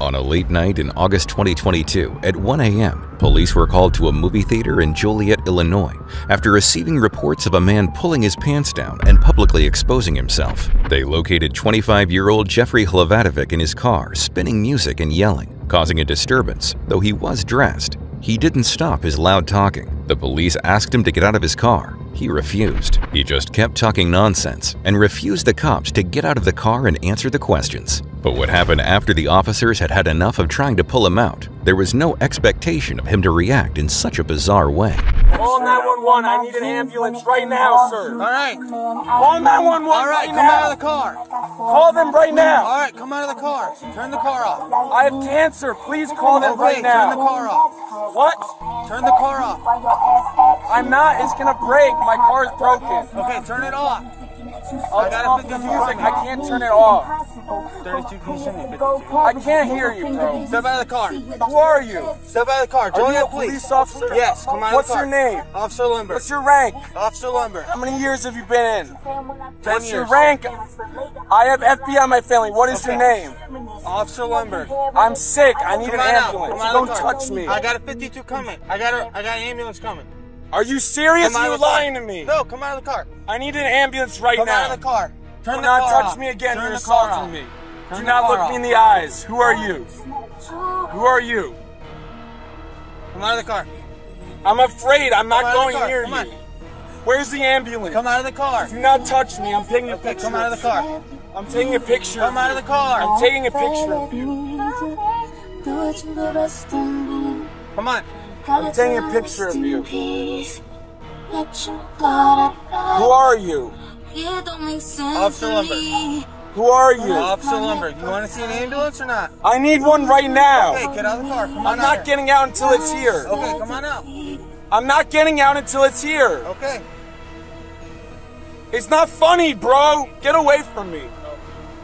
On a late night in August 2022 at 1 a.m., police were called to a movie theater in Joliet, Illinois after receiving reports of a man pulling his pants down and publicly exposing himself. They located 25-year-old Jeffrey Hlavatovic in his car, spinning music and yelling, causing a disturbance. Though he was dressed, he didn't stop his loud talking. The police asked him to get out of his car. He refused. He just kept talking nonsense and refused the cops to get out of the car and answer the questions. But what happened after the officers had had enough of trying to pull him out? There was no expectation of him to react in such a bizarre way. Call 911. I need an ambulance right now, sir. All right. Call 911 All right, right come now. out of the car. Call them right now. All right, come out of the car. Turn the car off. I have cancer. Please call them right now. Turn the car off. What? Turn the car off. I'm not. It's going to break. My car is broken. Okay, turn it off. I'll turn the music. I can't turn it off. 32, can you send me 52? I can't hear you, bro. Step out of the car. Who are you? Step out of the car. Are you Joliet a police officer? Yes, come out What's of the car. your name? Officer Lumber. What's your rank? Officer Lumber. How many years have you been in? 10 What's your years. rank? I have FBI in my family. What is your name? Officer Lumber. I'm sick. I need Come an on out. ambulance. Come out Don't of the car. touch me. I got a 52 coming. I got an ambulance coming. Are you serious? Come out You're of the car. lying to me. No, come out of the car. I need an ambulance right Come now. out of the car. Turn Do the not car touch off. me again. Turn You're the car assaulting off. me. Turn Do the not car look me off. in the eyes. Who are you? Who are you? Come out of the car. I'm afraid. I'm not Come out of the going car. near Come on. you. Where's the ambulance? Come out of the car. Do not touch me. I'm taking a Okay, picture. come out of the car. I'm taking a picture. Come out of the car. I'm taking a picture of you. Come on. I'm taking a picture of you. Who are you? Officer Lumber. Who are you? Officer Lumber. You want to see an ambulance or not? I need one right now. Okay, get out of the car. Come on I'm out not here. getting out until it's here. Okay, come on out. I'm not getting out until it's here. Okay. It's not funny, bro. Get away from me.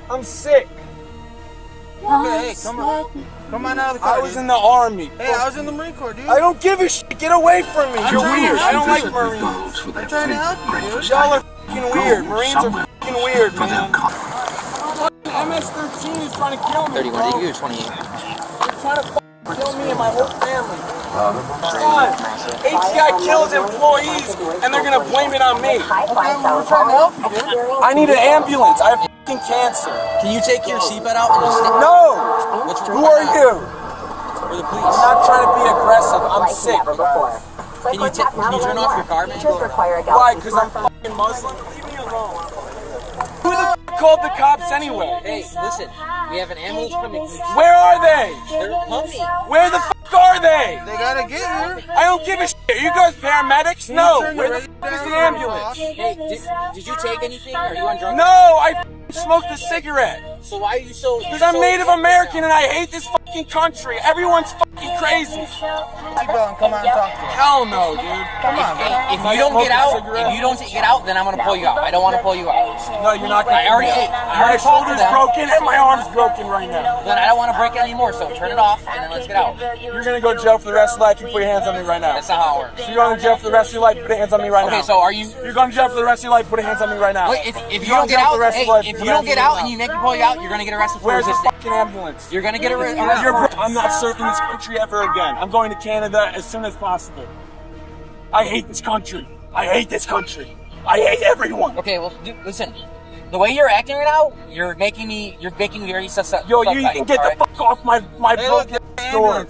I'm sick. Okay, hey, come on out of the car. I was in the army. Hey, I was in the Marine Corps, dude. I don't give a shit. Get away from me. You're trying to weird. help I don't you. like Marines. I'm trying to help you, dude. Y'all are fucking weird. Marines are fucking weird, man. MS-13 is trying to kill me, 31 bro. to you, 28. They're trying to kill me and my whole family. Son, ATI kills employees and they're gonna blame it on me. We're trying to help you, dude. I need an ambulance. I have fucking cancer. Can you take your seatbelt out and just stick? No! What's Who are you? For the police. I'm not trying to be aggressive. I'm sick. Can you turn off your car, man? Why? Because I'm fucking Muslim? Leave me alone. Who the f called the cops anyway? Hey, listen. We have an ambulance coming. Where are they? They're coming. Where the f are they? They gotta get here. I don't give a shit. Are you guys paramedics? No. Where the f is the ambulance? Hey, did you take anything? Are you on drugs? No, I smoked a cigarette. So why are you so... Because I'm Native American and I hate this fucking country. Everyone's fucking crazy. Seatbelt and come out and talk to us. Hell no, dude. Come on, Hey, man. if you don't get out, then I'm gonna pull you out. I don't want to pull you out. No, you're not gonna. I already My talked to shoulder's them. broken and my arm's broken right now. Then I don't want to break it anymore. So turn it off and then let's get out. You're gonna go to jail for the rest of your life. You put your hands on me right now. That's not how it works. You're going to jail for the rest of your life. Put your hands on me right now. Okay, so are you? You're going to jail for the rest of your life. Put your hands on me right now. Wait, if you don't get out, if you don't get out and you make me pull you out, you're gonna get arrested for Where's the resisting. fucking ambulance? You're gonna get arrested. I'm not serving this country ever again. I'm going to Canada as soon as possible. I hate this country. I hate this country. I hate everyone. Okay, well, dude, listen. The way you're acting right now, you're making me very suspect. Yo, you can get the fuck off my broken door.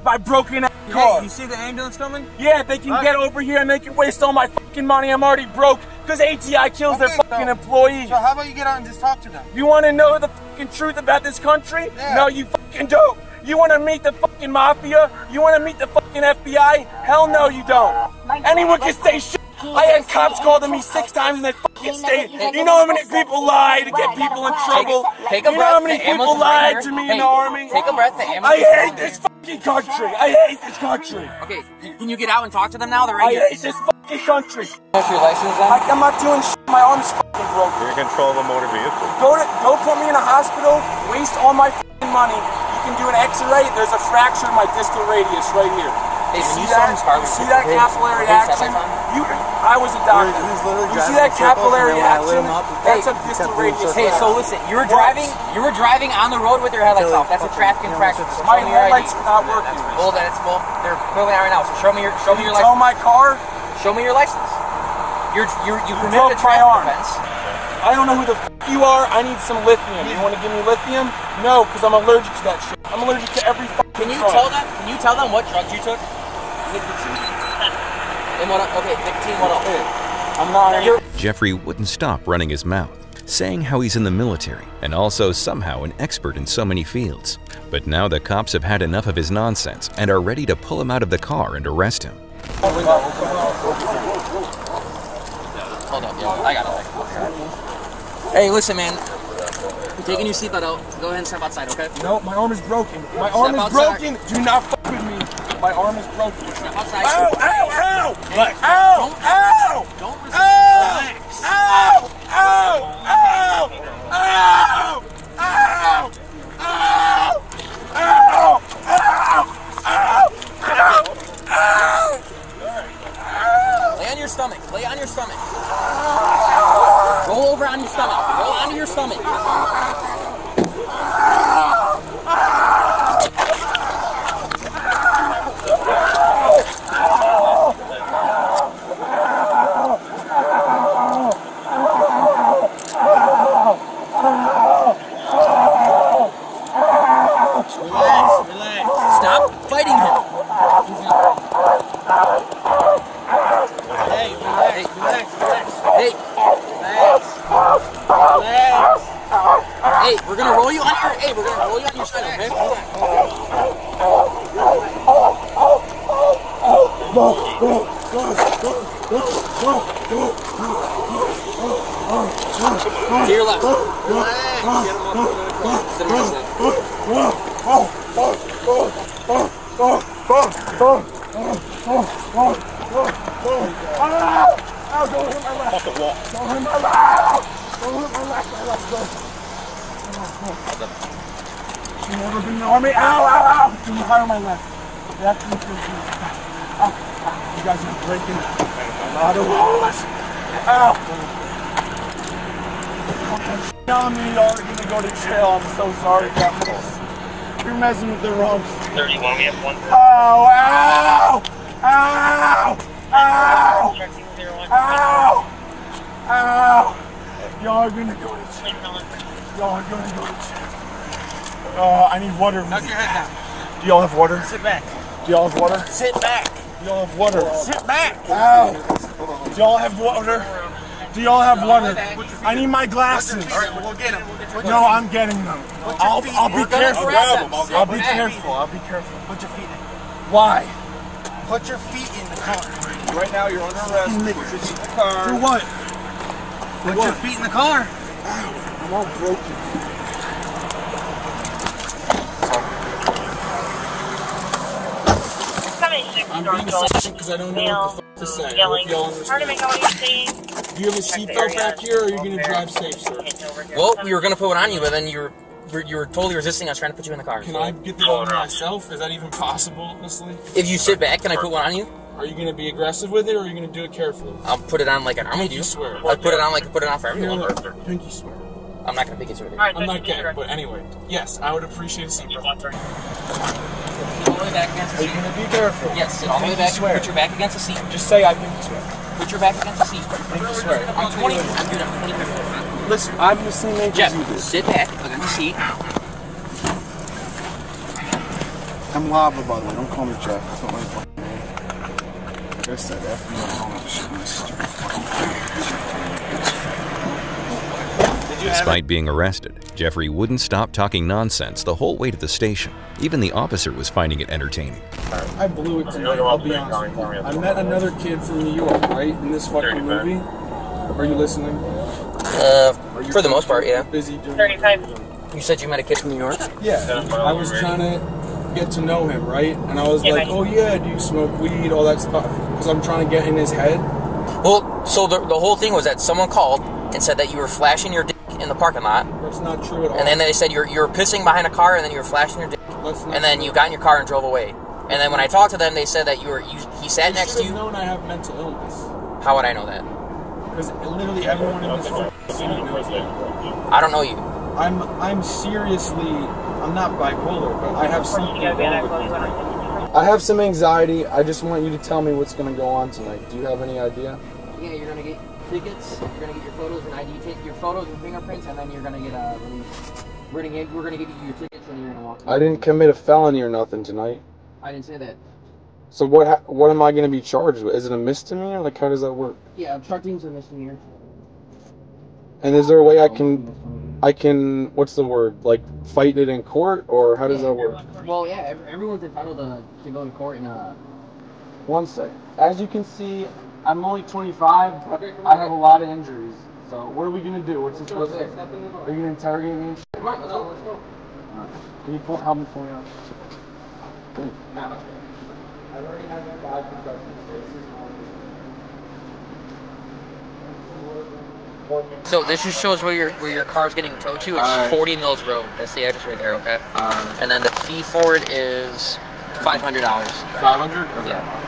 My broken car. Hey, you see the ambulance coming? Yeah, they can get over here and they can waste all my fucking money. I'm already broke because ATI kills their fucking employees. So how about you get out and just talk to them? You want to know the fucking truth about this country? Yeah. No, you fucking don't. You want to meet the fucking mafia? You want to meet the fucking FBI? Hell no, you don't. Anyone can say shit. I had cops call to me 6 times and they fucking stayed. You know how many people lie to get people in trouble? Take a You know how breath. many people lied to me in the army? Take a breath. I hate this fucking country. I hate this country. Okay, can you get out and talk to them now? They're I right here. hate this fucking country. What's your license then? I'm not doing shit. My arm's fucking broken. You're in control of a motor vehicle. Go put me in a hospital, waste all my fucking money. You can do an x-ray. There's a fracture in my distal radius right here. Hey, see when you that? saw his car, You see that capillary action? I was a doctor. You see that capillary action? That's a distal radius. Hey, so listen, you were driving on the road with your headlights off. That's a traffic infraction. My headlights are not working. Well, they're clearly not right now. So show me your license. Tow my car? Show me your license. You committed a broke my traffic arm. offense. I don't know who the f you are. I need some lithium. You want to give me lithium? No, because I'm allergic to that shit. I'm allergic to every fucking drug. Can you tell them what drugs you took? And what? Okay, 15. What else? I'm not. Jeffrey wouldn't stop running his mouth, saying how he's in the military and also somehow an expert in so many fields. But now the cops have had enough of his nonsense and are ready to pull him out of the car and arrest him. Hold up, yo. I got it. Hey, listen, man. You're taking your seatbelt out. Go ahead and step outside, okay? No, my arm is broken. My arm is broken. Do not fuck with me. My arm is broken. Step outside. Ow! Ow! Ow! Relax. Ow! Ow! Don't resist. Relax. Ow! Ow! Ow! Ow! Ow! Ow! Ow! Ow! Ow! Lay on your stomach. Lay on your stomach. Roll over on your stomach. Roll onto your stomach. Relax. Stop fighting him. Hey, relax. Hey, relax. Hey, we're gonna roll you on your. Hey, we're gonna roll you on your side, okay? To your left. Don't hit my left. Don't hit my left. Don't hit my left. You've never been in the army. Ow! Do you hard on my left? That's what you You guys are breaking a lot of laws. Ow! Telling me y'all are gonna go to jail. I'm so sorry, guys. You're messing with the wrong. 31. We have one. Ow! Y'all are gonna go to jail. I need water. Knock your head down. Do y'all have water? Sit back. Do y'all have water? Sit back. Do y'all have water? Sit back. Ow! Do y'all have water? Do y'all have water? I need my glasses. All right, we'll get them. No, I'm getting them. I'll be careful. I'll be careful. Put your feet in. Why? Put your feet in the car. Right now, you're under arrest. Put your feet in the car. For what? Put your feet in the car. I'm all broken. I'm being silent because I don't know what the f to say. I hope y'all understand. Do you have a seatbelt back here, or are you going to drive safe, sir? Well, we were gonna put one on you, but then you were totally resisting us trying to put you in the car. Can I get that on myself? Is that even possible, honestly? If you sit back, can I put one on you? Are you going to be aggressive with it, or are you going to do it carefully? I'll put it on like an arm with you. Swear. I'll put it on for everyone. Pinky swear. I'm not gonna pick it to it. I'm not gay, but anyway. Yes, I would appreciate a seatbelt. Sit all the way back against the Are you seat. going to be careful? Yes, sit all the way back. Swear. Put your back against the seat. Just say I pinky swear. Put your back against the seat. Pinky swear. I'm 20. I'm good. I'm 20. Listen, I'm the same age Jeff, as you do. sit back against the seat. I'm Lava, by the way. Don't call me Jeff. That's not my fucking name. I guess that F me up on that shit. My stupid fucking Despite being arrested, Jeffrey wouldn't stop talking nonsense the whole way to the station. Even the officer was finding it entertaining. I blew it tonight, I'll be honest with you. I met another kid from New York, right? In this fucking movie. Are you listening? For the most part, yeah. Busy doing 35. You said you met a kid from New York? Yeah. I was trying to get to know him, right? And I was like, oh yeah, do you smoke weed, all that stuff? Because I'm trying to get in his head. Well, so the whole thing was that someone called and said that you were flashing your dick in the parking lot. That's not true at all. And then they said you were pissing behind a car and then you were flashing your dick. And then you got in your car and drove away. And then when I talked to them, they said that he sat next to you. Known I have mental illness. How would I know that? Because literally everyone in this city knows that. I don't know you. I'm seriously, I'm not bipolar, but I have something wrong with me. I have some anxiety. I just want you to tell me what's going to go on tonight. Do you have any idea? Yeah, you're gonna get tickets. You're gonna get your photos and ID, your photos and fingerprints, and then you're gonna get released. We're gonna give you your tickets, and you're gonna walk. I didn't commit a felony or nothing tonight. I didn't say that. So what am I going to be charged with? Is it a misdemeanor? Like, how does that work? Yeah, obstructing's a misdemeanor. And is there a way I can, what's the word, like, fight it in court, or how does that work? Well, yeah, everyone's entitled to go to court and One sec. As you can see, I'm only 25, but I have a lot of injuries. So what are we going to do? What's this supposed to be? Are you going to interrogate me? Come on, let's go. Can you help me pull me out? I already have 5 concussions. So this just shows where your car's getting towed to. It's 40 Mills Road. That's the address right there, okay? And then the fee for it is $500. 500? Okay. Yeah.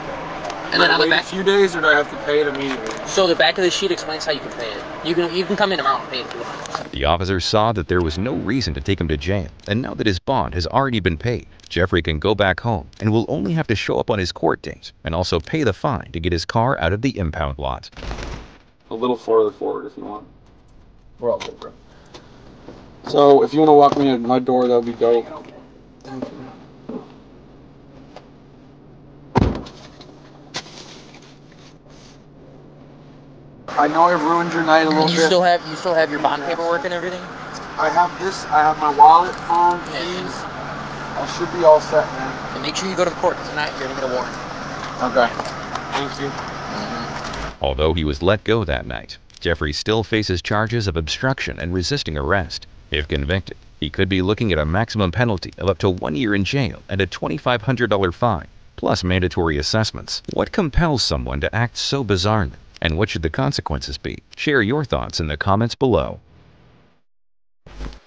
And then on the back, a few days, or do I have to pay it immediately? So the back of the sheet explains how you can pay it. You can come in tomorrow and pay it if you want. The officers saw that there was no reason to take him to jail, and now that his bond has already been paid, Jeffrey can go back home and will only have to show up on his court date and also pay the fine to get his car out of the impound lot. A little farther forward if you want. We're all good, bro. So if you want to walk me at my door, that would be dope. Thank you. I know I've ruined your night a little bit. You still have your bond paperwork and everything? I have this. I have my wallet, phone, keys. I should be all set, man. And make sure you go to the court. If not, you're gonna get a warrant. Okay. Thank you. Although he was let go that night, Jeffrey still faces charges of obstruction and resisting arrest. If convicted, he could be looking at a maximum penalty of up to 1 year in jail and a $2,500 fine, plus mandatory assessments. What compels someone to act so bizarrely? And what should the consequences be? Share your thoughts in the comments below.